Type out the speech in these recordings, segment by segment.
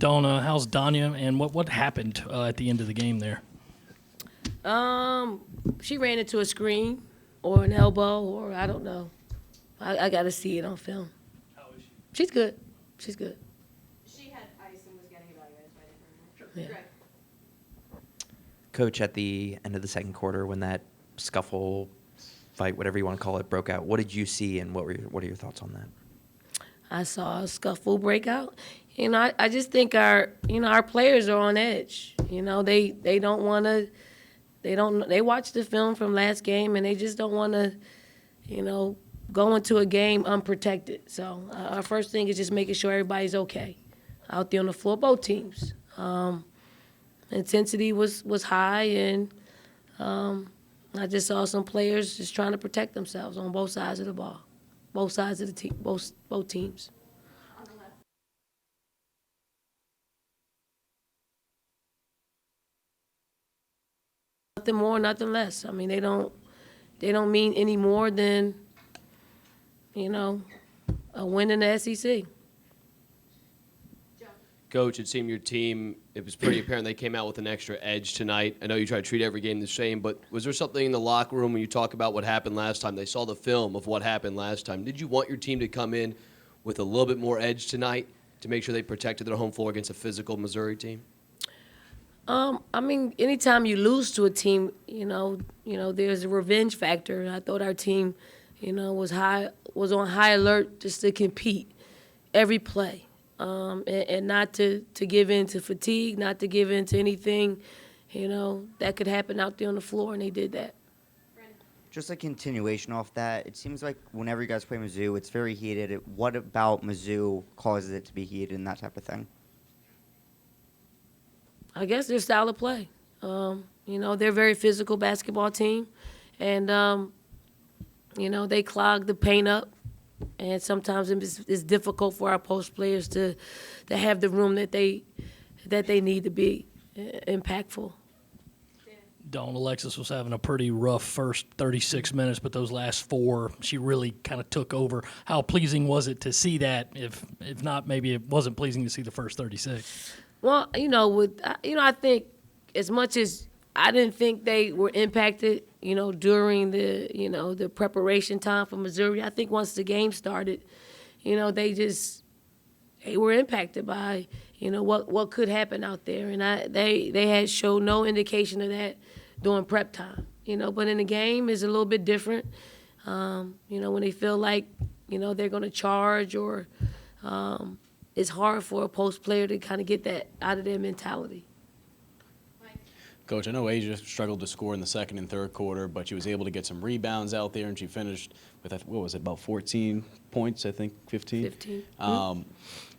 Donna, how's Danya, and what happened at the end of the game there? She ran into a screen or an elbow, or I don't know. I got to see it on film. How is she? She's good. She's good. She had ice and was getting evaluated by the Yeah. Greg. Coach, at the end of the second quarter, when that scuffle, fight, whatever you want to call it, broke out, what did you see, and what are your thoughts on that? I saw a scuffle break out. I just think our players are on edge. They don't want to. They watched the film from last game, and they just don't want to, go into a game unprotected. So our first thing is just making sure everybody's okay out there on the floor, both teams. Intensity was high, and I just saw some players just trying to protect themselves on both sides of the ball, both sides of the team, both teams. Nothing more, nothing less. I mean, they don't mean any more than, a win in the SEC. Coach, it seemed your team, it was pretty apparent they came out with an extra edge tonight. I know you try to treat every game the same, but was there something in the locker room when you talk about what happened last time? They saw the film of what happened last time. Did you want your team to come in with a little bit more edge tonight to make sure they protected their home floor against a physical Missouri team? Anytime you lose to a team, there's a revenge factor. I thought our team, was on high alert just to compete every play. And not to give in to fatigue, not to give in to anything, that could happen out there on the floor, and they did that. Just a continuation off that, it seems like whenever you guys play Mizzou, it's very heated. What about Mizzou causes it to be heated and that type of thing? I guess their style of play. They're a very physical basketball team, and, they clog the paint up. And sometimes it's difficult for our post players to have the room that they need to be impactful. Dawn, Alexis was having a pretty rough first 36 minutes, but those last four, she really kind of took over. How pleasing was it to see that? If not, maybe it wasn't pleasing to see the first 36. Well, I think as much as I didn't think they were impacted, during the preparation time for Missouri. I think once the game started, they were impacted by, what could happen out there. And they had showed no indication of that during prep time, But in the game is a little bit different, when they feel like, they're going to charge or it's hard for a post player to kind of get that out of their mentality. Coach, I know Asia struggled to score in the second and third quarter, but she was able to get some rebounds out there, and she finished with, about 14 points, I think, 15? 15.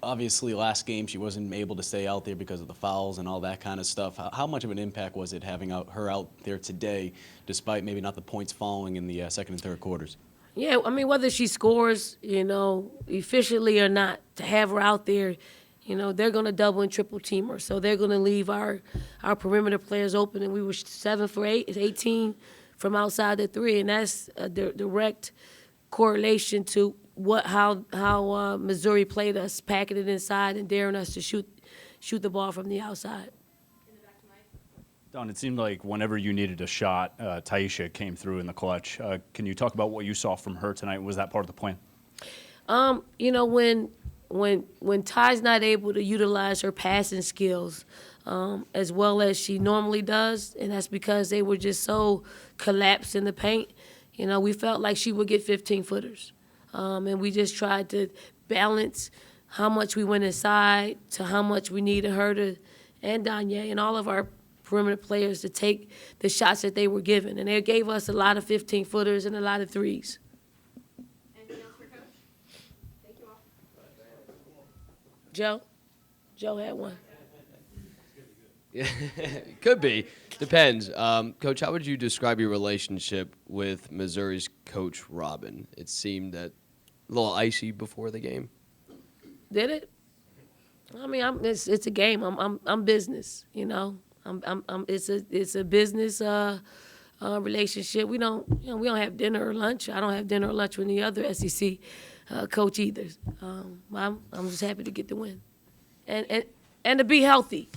Obviously, last game she wasn't able to stay out there because of the fouls and all that kind of stuff. How much of an impact was it having her out there today, despite maybe not the points falling in the second and third quarters? Yeah, whether she scores, efficiently or not, to have her out there, they're going to double and triple team her. So they're going to leave our perimeter players open. And we were 7 for 8, 18 from outside the three. And that's a direct correlation to how Missouri played us, packing it inside and daring us to shoot the ball from the outside. Don, it seemed like whenever you needed a shot, Taisha came through in the clutch. Can you talk about what you saw from her tonight? Was that part of the plan? When Ty's not able to utilize her passing skills as well as she normally does, and that's because they were just so collapsed in the paint, we felt like she would get 15-footers. And we just tried to balance how much we went inside to how much we needed her to, and Danye and all of our perimeter players to take the shots that they were given. And they gave us a lot of 15-footers and a lot of threes. Anything else for Coach? Thank you all. Joe had one. Yeah, could be. Depends. Coach, how would you describe your relationship with Missouri's Coach Robin? It seemed that a little icy before the game. Did it? It's a game. I'm business. It's a business relationship. We don't have dinner or lunch. I don't have dinner or lunch with any other SEC coach either. I'm just happy to get the win, and and to be healthy.